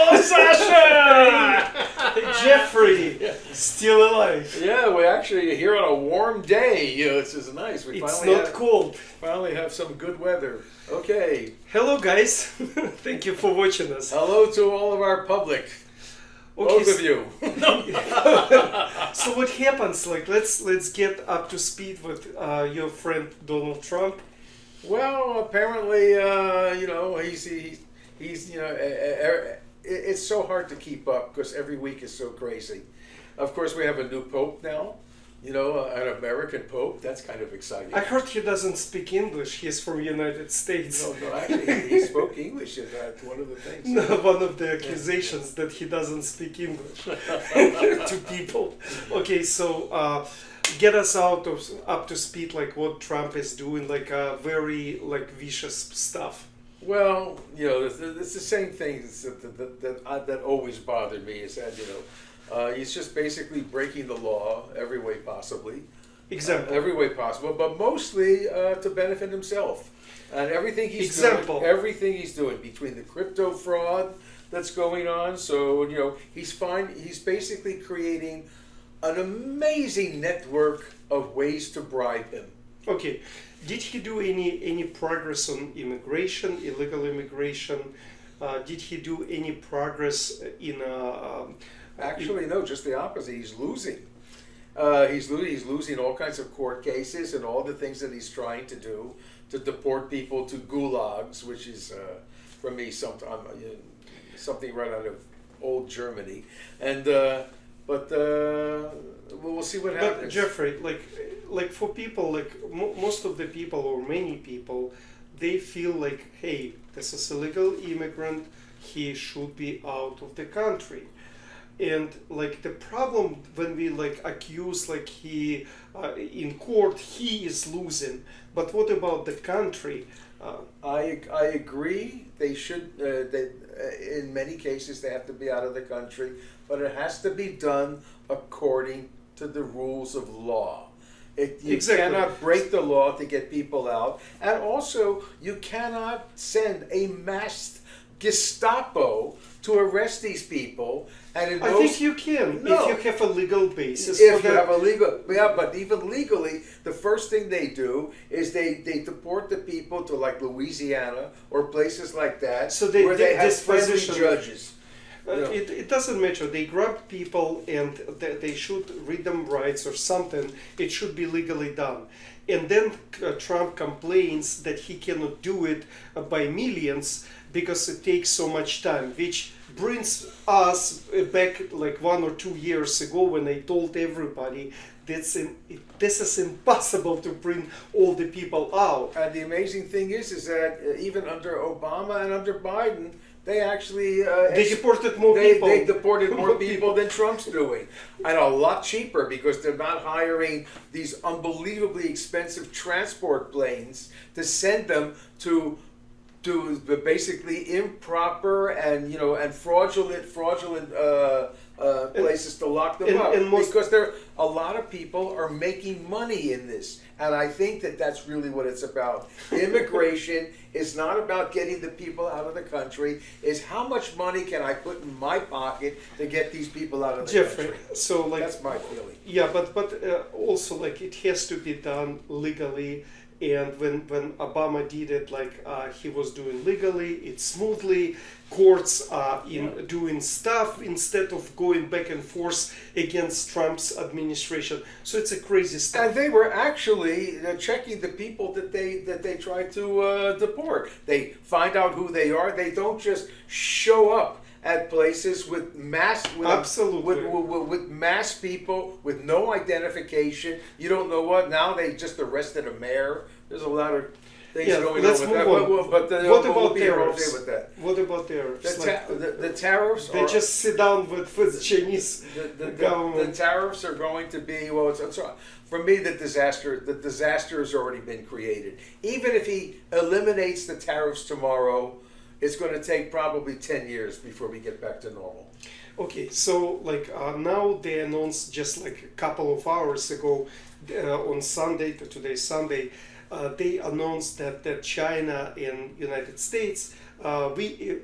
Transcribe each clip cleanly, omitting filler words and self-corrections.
Hello, Sasha! Hey, Jeffrey, still alive. Yeah, we're actually here on a warm day. You know, this is nice. It's not cold. Finally have some good weather. Okay. Hello, guys. Thank you for watching us. Hello to all of our public. Okay, Both of you. So what happens? Like, let's get up to speed with your friend Donald Trump. Well, apparently, he's it's so hard to keep up because every week is so crazy. Of course, we have a new pope now. You know, an American pope. That's kind of exciting. I heard he doesn't speak English. He's from United States. No, actually, he spoke English. That's one of the things. No, one of the accusations that he doesn't speak English to people. Okay, so get us up to speed, like what Trump is doing, like very vicious stuff. Well, you know, it's the same things that always bothered me. Is that he's just basically breaking the law every way possibly. Example. Every way possible, but mostly to benefit himself. And everything he's doing between the crypto fraud that's going on. So he's basically creating an amazing network of ways to bribe him. Okay, did he do any progress on immigration, illegal immigration? Did he do any progress in? Actually, no, just the opposite. He's losing. He's losing all kinds of court cases and all the things that he's trying to do to deport people to gulags, which is for me something right out of old Germany. And we'll see what happens. But Jeffrey, like for people, most of the people or many people, they feel like, hey, this is a illegal immigrant. He should be out of the country. And the problem when we accuse he in court, he is losing. But what about the country? I agree. They should. In many cases, they have to be out of the country, but it has to be done according to the rules of law. You cannot break the law to get people out, and also you cannot send a masked Gestapo to arrest these people. And I think you can if you have a legal basis. But even legally, the first thing they do is they deport the people to Louisiana or places like that, so where they have friendly judges. It doesn't matter. They grab people and they should read them rights or something. It should be legally done. And then Trump complains that he cannot do it by millions because it takes so much time, which brings us back 1 or 2 years ago when I told everybody this is impossible to bring all the people out. And the amazing thing is that even under Obama and under Biden, they actually they deported more people. They deported more people than Trump's doing, and a lot cheaper because they're not hiring these unbelievably expensive transport planes to send them to basically improper and fraudulent places to lock them up, because a lot of people are making money in this, and I think that's really what it's about. Immigration is not about getting the people out of the country. It's how much money can I put in my pocket to get these people out of the country. So that's my feeling. Yeah, but also it has to be done legally. And when Obama did it, he was doing legally, it's smoothly. Courts are doing stuff instead of going back and forth against Trump's administration. So it's a crazy stuff. And they were actually checking the people that they tried to deport. They find out who they are. They don't just show up at places with masked people with no identification. You don't know what. Now they just arrested a mayor. There's a lot of things going on with that. What about tariffs? What about tariffs? The tariffs. They just sit down with Chinese government. The tariffs are going to be for me the disaster. The disaster has already been created. Even if he eliminates the tariffs tomorrow, it's going to take probably 10 years before we get back to normal. Okay, so now they announced just a couple of hours ago on Sunday, today's Sunday, they announced that China and United States we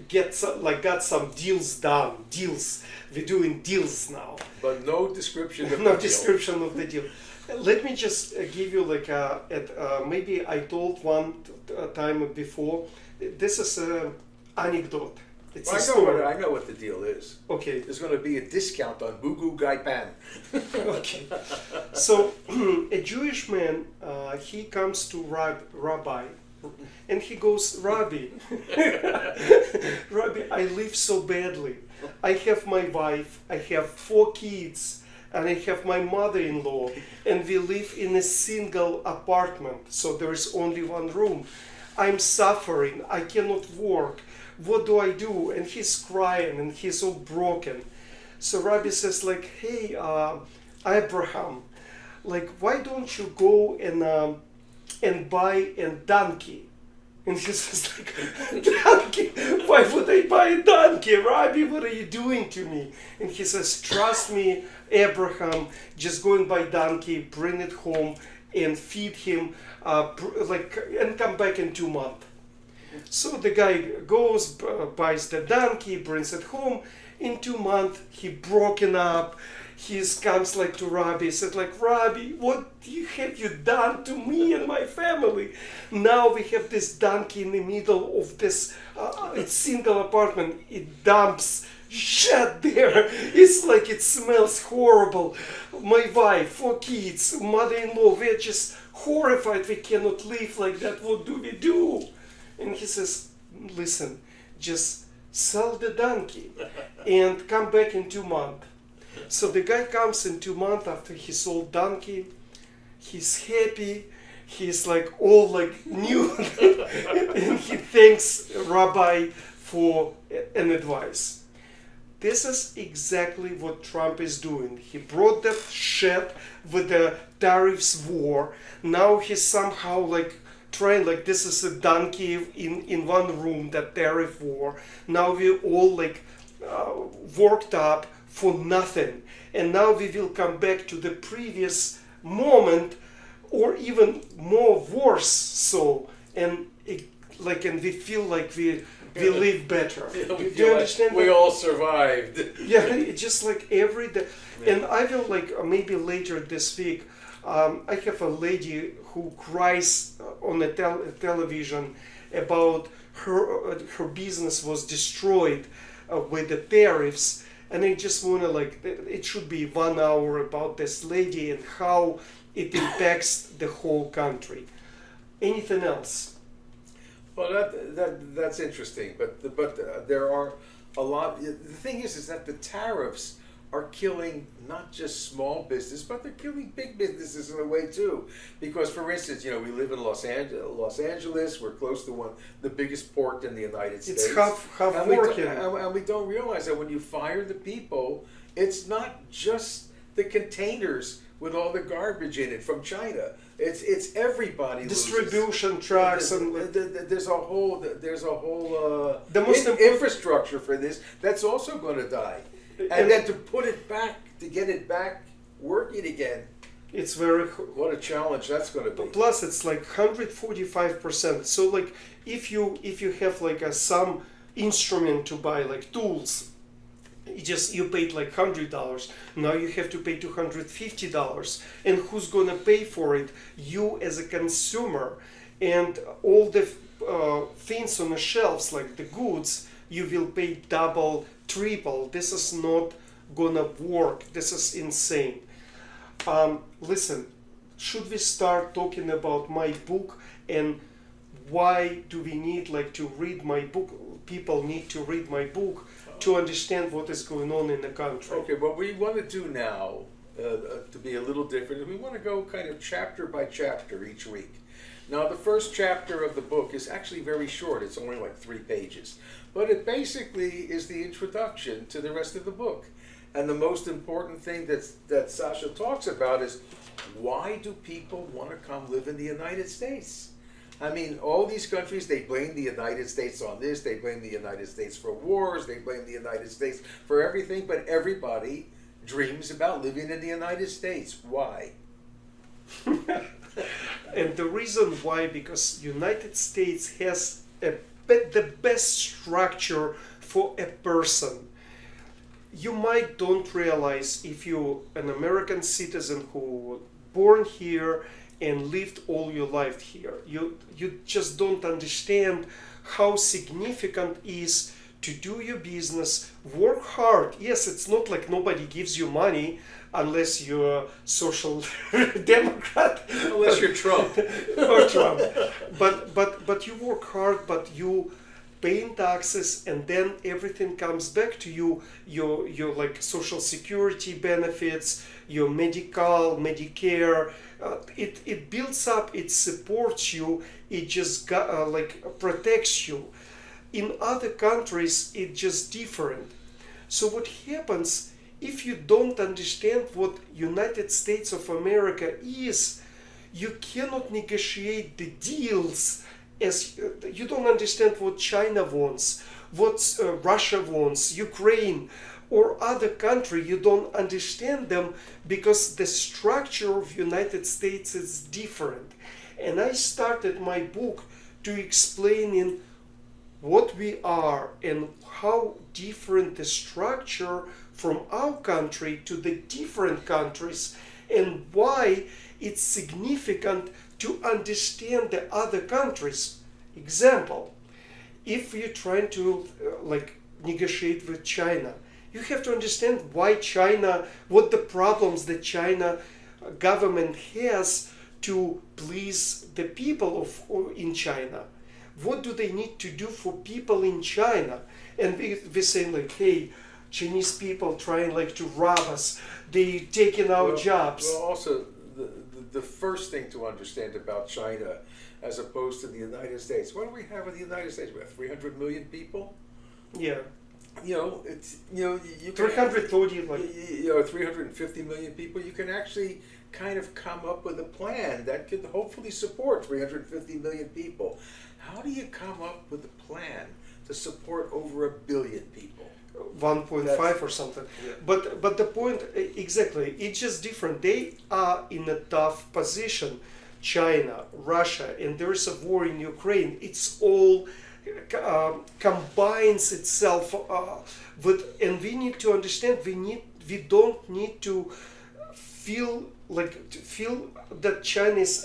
got some deals done. Deals. We're doing deals now. But no description of No the deal. description of the deal. Let me just give you like maybe I told one time before. This is an anecdote. It's a story. I know what the deal is. Okay. There's going to be a discount on Bugu Gai Pan. Okay. So a Jewish man, he comes to Rabbi, and he goes, Rabbi, Rabbi, I live so badly. I have my wife, I have 4 kids, and I have my mother-in-law, and we live in a single apartment, so there is only one room. I'm suffering, I cannot work. What do I do? And he's crying and he's all broken. So Rabbi says like, hey, Abraham, like, why don't you go and buy a donkey? And he says like, donkey? Why would I buy a donkey? Rabbi, what are you doing to me? And he says, trust me, Abraham, just go and buy donkey, bring it home and feed him, and come back in 2 months. So the guy goes, buys the donkey, brings it home. In 2 months, he broken up. He comes like to Rabbi, said like, Rabbi, what have you done to me and my family? Now we have this donkey in the middle of this it's single apartment. It dumps shit there. It's like it smells horrible. My wife, 4 kids, mother-in-law, we're just horrified. We cannot live like that. What do we do? And he says, listen, just sell the donkey and come back in 2 months. So the guy comes in 2 months after he sold donkey. He's happy. He's like all like new. And he thanks Rabbi for an advice. This is exactly what Trump is doing. He brought that shit with the tariffs war. Now he's somehow like trying like this is a donkey in one room, that tariff war. Now we're all like worked up for nothing. And now we will come back to the previous moment or even more worse so. And and we feel like we live better. Do you understand? We all survived. Yeah, it's just like every day. Yeah. And I will maybe later this week, I have a lady who cries on the television about her business was destroyed with the tariffs, and I just want to it should be 1 hour about this lady and how it impacts the whole country. Anything else? Well, that's interesting, but there are a lot. The thing is that the tariffs are killing not just small business, but they're killing big businesses in a way too. Because, for instance, we live in Los Angeles. We're close to the biggest port in the United States. It's half working. And we don't realize that when you fire the people, it's not just the containers with all the garbage in it from China. It's everybody. Distribution trucks and there's a whole infrastructure for this that's also going to die. And then to put it back, to get it back working again, it's very... What a challenge that's going to be. Plus, it's like 145%. So, like, if you have some instrument to buy, like tools, you paid like $100. Now you have to pay $250. And who's gonna pay for it? You as a consumer. And all the things on the shelves, like the goods, you will pay double, triple. This is not gonna work. This is insane. Listen, should we start talking about my book and why do we need to read my book? People need to read my book to understand what is going on in the country. Okay, what we want to do now, to be a little different, is we want to go kind of chapter by chapter each week. Now, the first chapter of the book is actually very short. It's only like 3 pages. But it basically is the introduction to the rest of the book. And the most important thing that Sasha talks about is, why do people want to come live in the United States? I mean, all these countries, they blame the United States on this, they blame the United States for wars, they blame the United States for everything, but everybody dreams about living in the United States. Why? And the reason why, because United States has the best structure for a person. You might don't realize, if you're an American citizen who born here and lived all your life here, you just don't understand how significant is to do your business, work hard. Yes, it's not like nobody gives you money unless you're a social democrat. Unless you're Trump. Or Trump. But you work hard, but you paying taxes, and then everything comes back to you. Your like social security benefits, your medical, Medicare. It builds up. It supports you. It just like protects you. In other countries, it's just different. So what happens if you don't understand what United States of America is? You cannot negotiate the deals, as you don't understand what China wants, what Russia wants, Ukraine, or other country. You don't understand them because the structure of United States is different. And I started my book to explain in what we are and how different the structure from our country to the different countries, and why it's significant to understand the other countries. Example, if you're trying to like negotiate with China, you have to understand why China, what the problems that China government has to please the people in China. What do they need to do for people in China? And we're saying like, hey, Chinese people trying like to rob us. They taking our jobs. Well, also the first thing to understand about China, as opposed to the United States. What do we have in the United States? We have 300 million people. Yeah. It's you can 330 like 350 million people. You can actually kind of come up with a plan that could hopefully support 350 million people. How do you come up with a plan to support over 1 billion people? 1.5 or something. Yeah. But the point exactly, it's just different. They are in a tough position. China, Russia, and there is a war in Ukraine. It's all combines itself with, and we need to understand. We don't need to feel that Chinese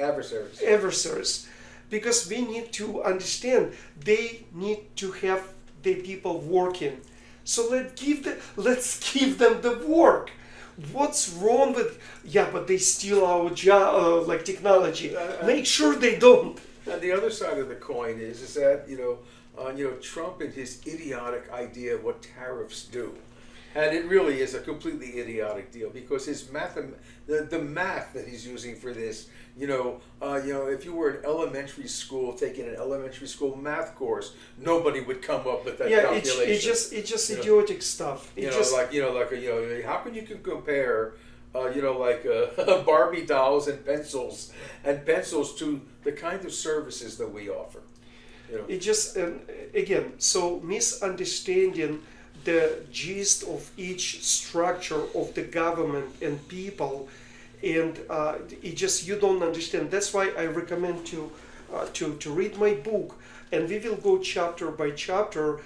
adversaries, because we need to understand they need to have the people working. So let's give them the work. What's wrong with but they steal our job, like technology. Make sure they don't. And the other side of the coin is that Trump and his idiotic idea of what tariffs do. And it really is a completely idiotic deal, because his the math that he's using for this, if you were in elementary school taking an elementary school math course, nobody would come up with that calculation. It's just idiotic stuff. How can you compare, Barbie dolls and pencils to the kind of services that we offer? It just again, so misunderstanding the gist of each structure of the government and people, and you don't understand. That's why I recommend to read my book, and we will go chapter by chapter,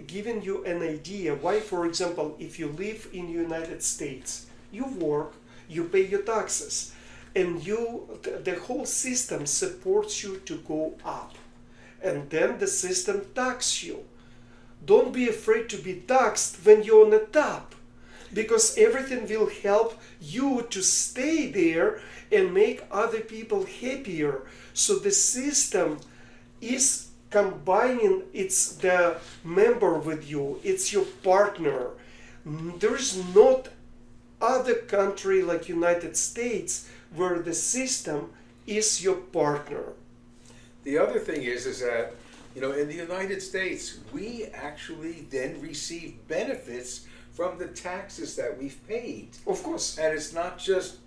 giving you an idea why. For example, if you live in the United States, you work, you pay your taxes, and the whole system supports you to go up, and then the system taxes you. Don't be afraid to be taxed when you're on the top, because everything will help you to stay there and make other people happier. So the system is combining, it's the member with you, it's your partner. There is not other country like United States where the system is your partner. The other thing is that in the United States, we actually then receive benefits from the taxes that we've paid. Of course. And it's not just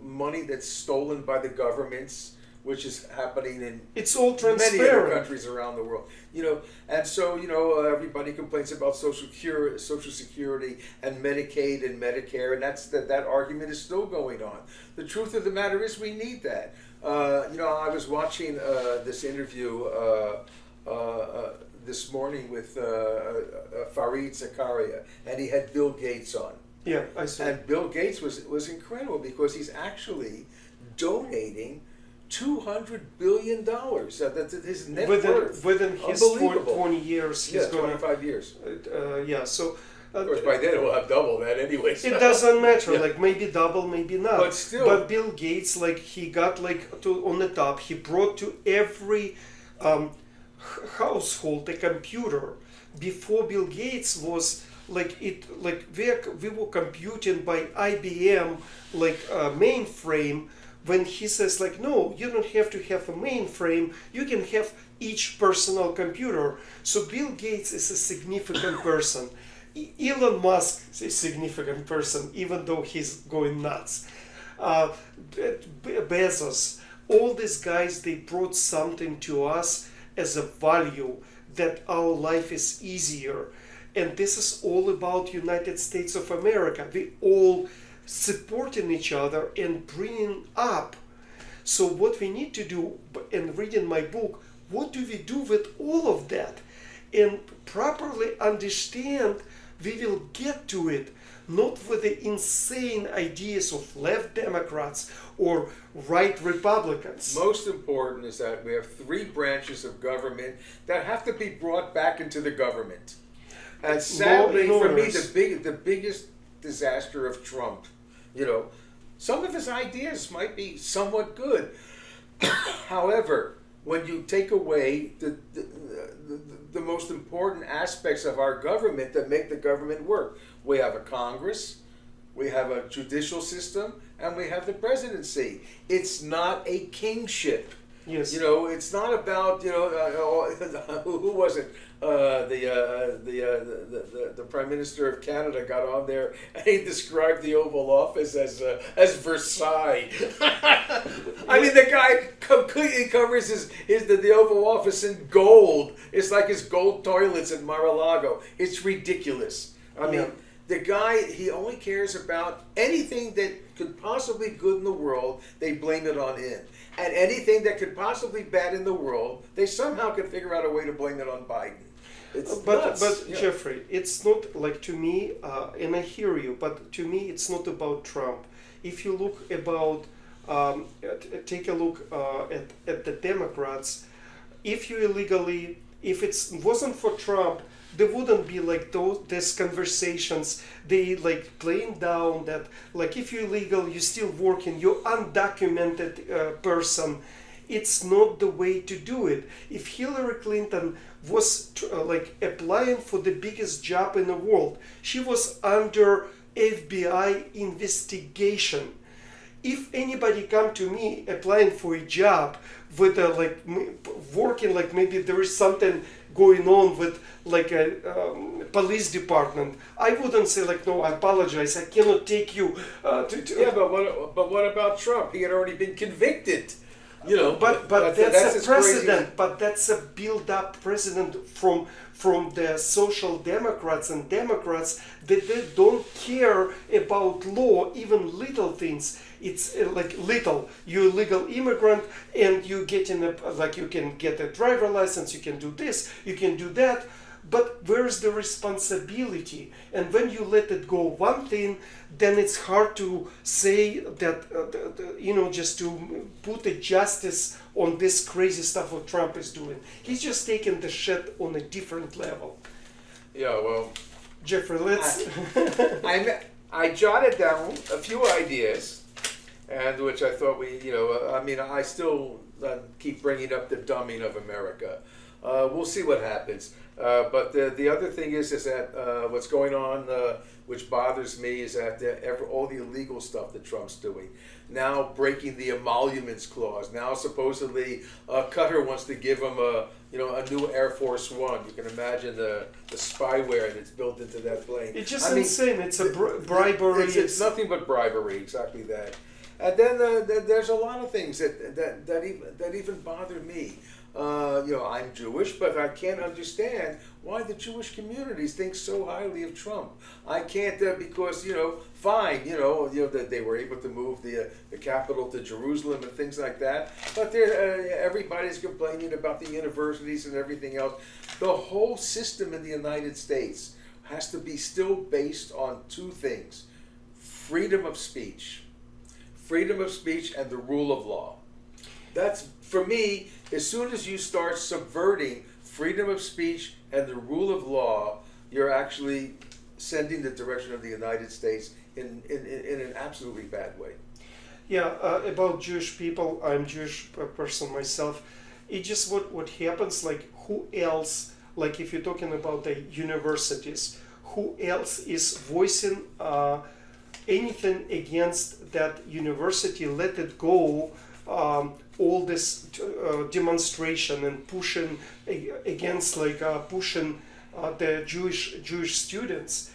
money that's stolen by the governments which is happening in It's all many other transparent. countries around the world. And so everybody complains about Social Security and Medicaid and Medicare, and that argument is still going on. The truth of the matter is we need that. I was watching this interview this morning with Fareed Zakaria, and he had Bill Gates on. Yeah, I see. And Bill Gates was incredible because he's actually donating $200 billion. That's his net worth. Within his Unbelievable. 20 years, he's going 25 years. So Of course, by then we'll have double that anyway. So. it doesn't matter. Yeah. Like maybe double, maybe not. But still. But Bill Gates, like he got on the top. He brought to every household a computer. Before Bill Gates was we were computing by IBM mainframe. When he says no, you don't have to have a mainframe. You can have each personal computer. So Bill Gates is a significant person. Elon Musk is a significant person, even though he's going nuts. Bezos, all these guys, they brought something to us as a value that our life is easier. And this is all about United States of America. We all supporting each other and bringing up. So what we need to do, and reading my book, what do we do with all of that? And properly understand, we will get to it, not with the insane ideas of left Democrats or right Republicans. Most important is that we have 3 branches of government that have to be brought back into the government. And sadly, for me, the biggest disaster of Trump, some of his ideas might be somewhat good. However, when you take away the most important aspects of our government that make the government work, we have a Congress, we have a judicial system, and we have the presidency. It's not a kingship. Yes. It's not about who was it? The Prime Minister of Canada got on there and he described the Oval Office as Versailles. I mean, the guy completely covers the Oval Office in gold. It's like his gold toilets in Mar-a-Lago. It's ridiculous. I mean, the guy, he only cares about anything that could possibly good in the world, they blame it on him. And anything that could possibly bad in the world, they somehow could figure out a way to blame it on Biden. It's nuts. But Jeffrey, it's not to me, and I hear you, but to me it's not about Trump. If you look take a look at the Democrats, if it wasn't for Trump, there wouldn't be these conversations. They playing down that if you're illegal, you're still working, you're undocumented person. It's not the way to do it. If Hillary Clinton was applying for the biggest job in the world, she was under FBI investigation. If anybody come to me applying for a job with working maybe there is something going on with a police department, I wouldn't say no, I apologize, I cannot take you Yeah, but what about Trump? He had already been convicted. But that's a precedent. Crazy. But that's a build-up precedent from the social democrats and Democrats that they don't care about law, even little things. It's little. You're a legal immigrant and you get you can get a driver license. You can do this. You can do that. But where's the responsibility? And when you let it go one thing, then it's hard to say that, just to put a justice on this crazy stuff what Trump is doing. He's just taking the shit on a different level. Yeah, well... Jeffrey, let's... I jotted down a few ideas, and which I thought I still keep bringing up the dumbing of America. We'll see what happens. But the other thing is that what's going on, which bothers me, is that all the illegal stuff that Trump's doing. Now breaking the emoluments clause. Now supposedly Qatar wants to give him a new Air Force One. You can imagine the spyware that's built into that plane. It's just insane. It's a bribery. It's nothing but bribery. Exactly that. And then there's a lot of things that even bother me. I'm Jewish, but I can't understand why the Jewish communities think so highly of Trump. I can't because fine, that they were able to move the capital to Jerusalem and things like that. But everybody's complaining about the universities and everything else. The whole system in the United States has to be still based on two things: freedom of speech and the rule of law. That's, for me, as soon as you start subverting freedom of speech and the rule of law, you're actually sending the direction of the United States in an absolutely bad way. Yeah, about Jewish people, I'm Jewish person myself. It just what happens, like who else, like if you're talking about the universities, who else is voicing anything against that university? Let it go. All this demonstration and pushing against, pushing the Jewish students.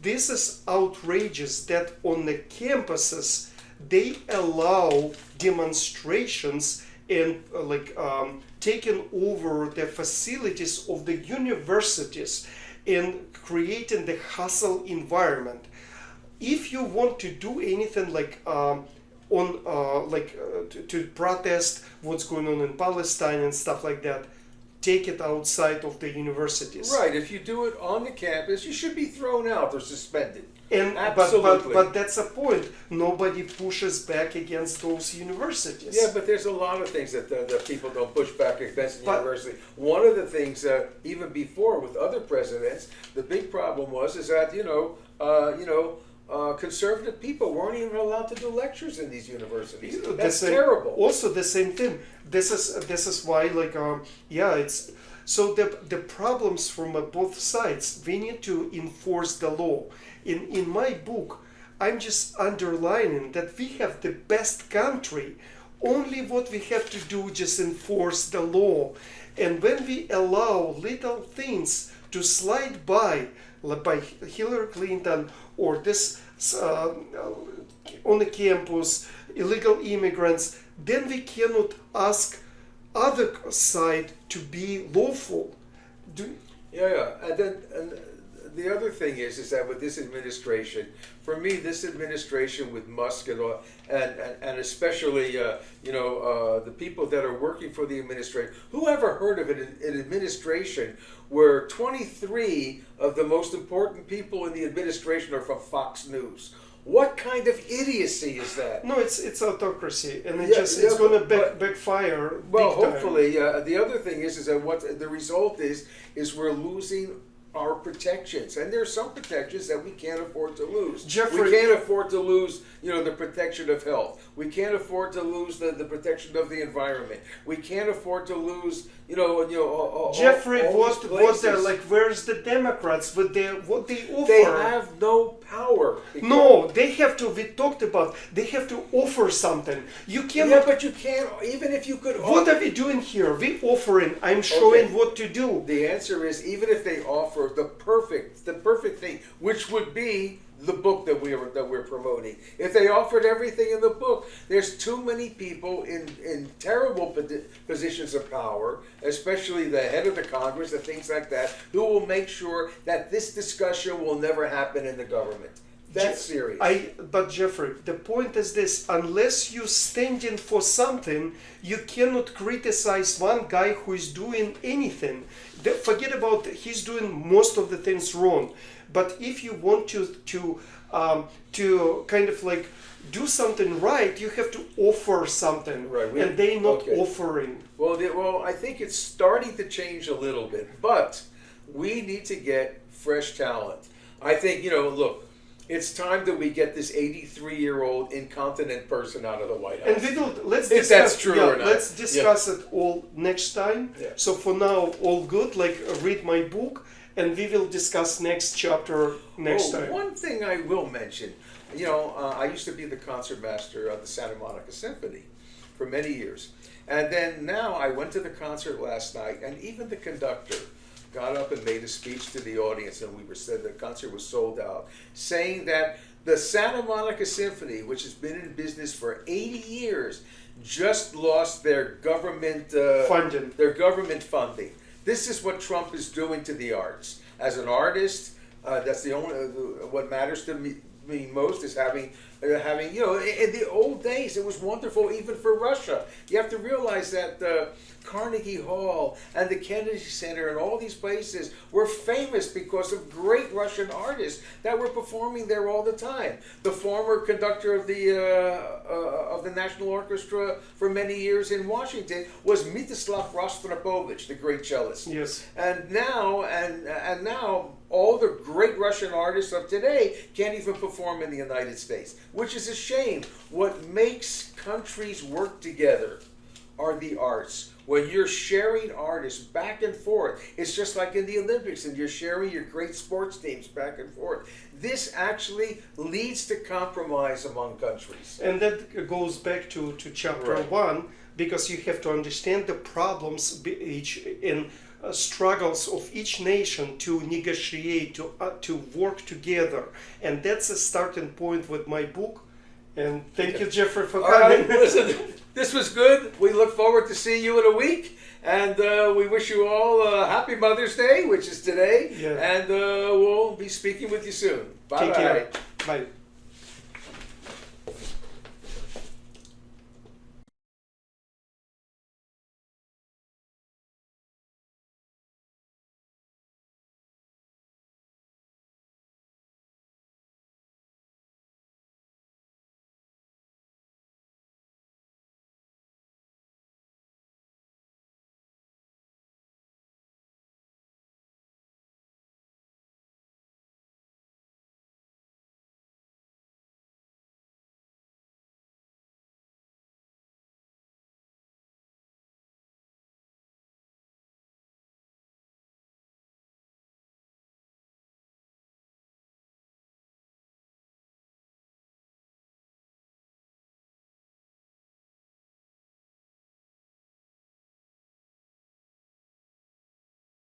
This is outrageous that on the campuses they allow demonstrations and taking over the facilities of the universities and creating the hostile environment. If you want to do anything to protest what's going on in Palestine and stuff like that, take it outside of the universities. Right. If you do it on the campus, you should be thrown out or suspended. And absolutely. But that's a point. Nobody pushes back against those universities. Yeah, but there's a lot of things that people don't push back against the university. One of the things, even before with other presidents, the big problem is that conservative people weren't even allowed to do lectures in these universities. That's terrible. Also, the same thing. This is why, it's so the problems from both sides. We need to enforce the law. In my book, I'm just underlining that we have the best country. Only what we have to do just enforce the law. And when we allow little things to slide by Hillary Clinton or this on the campus, illegal immigrants, then we cannot ask other side to be lawful. And the other thing is that with this administration, for me, this administration with Musk and especially the people that are working for the administration, who ever heard of an administration where 23 of the most important people in the administration are from Fox News? What kind of idiocy is that? No, it's autocracy, and it's going to backfire. Well, hopefully, the other thing is that what the result is we're losing our protections, and there's some protections that we can't afford to lose. Jeffrey, we can't afford to lose, the protection of health. We can't afford to lose the protection of the environment. We can't afford to lose, Jeffrey, where's the Democrats with what they offer? They have no power. No, they have to. We talked about. They have to offer something. You can't. Yeah, but you can't. Even if you could. What are we doing here? We offering. I'm showing what to do. The answer is, even if they offer the perfect thing, which would be the book that we're promoting. If they offered everything in the book, there's too many people in terrible positions of power, especially the head of the Congress and things like that, who will make sure that this discussion will never happen in the government. That's serious. But Jeffrey, the point is this: unless you stand in for something, you cannot criticize one guy who is doing anything. Forget about he's doing most of the things wrong. But if you want to kind of do something right, you have to offer something, right? And they're not offering. Well, I think it's starting to change a little bit, but we need to get fresh talent. I think look. It's time that we get this 83-year-old incontinent person out of the White House. And let's discuss, if that's true or not. Let's discuss it all next time. Yeah. So for now, all good. Read my book, and we will discuss next chapter next time. One thing I will mention, I used to be the concert master of the Santa Monica Symphony for many years. And then now I went to the concert last night, and even the conductor got up and made a speech to the audience, and said the concert was sold out, saying that the Santa Monica Symphony, which has been in business for 80 years, just lost their government funding. This is what Trump is doing to the arts. As an artist, that's the only what matters to me most is having in the old days it was wonderful even for Russia. You have to realize that Carnegie Hall and the Kennedy Center and all these places were famous because of great Russian artists that were performing there all the time. The former conductor of the National Orchestra for many years in Washington was Mstislav Rostropovich, the great cellist. Yes. And now all the great Russian artists of today can't even perform in the United States, which is a shame. What makes countries work together are the arts. When you're sharing artists back and forth, it's just like in the Olympics, and you're sharing your great sports teams back and forth. This actually leads to compromise among countries. And that goes back to chapter Right. 1, because you have to understand the problems in struggles of each nation to negotiate, to work together. And that's a starting point with my book. And thank you, Jeffrey, for All coming. right, listen, this was good. We look forward to seeing you in a week. And we wish you all a happy Mother's Day, which is today. Yeah. And we'll be speaking with you soon. Bye-bye. Take care. Bye.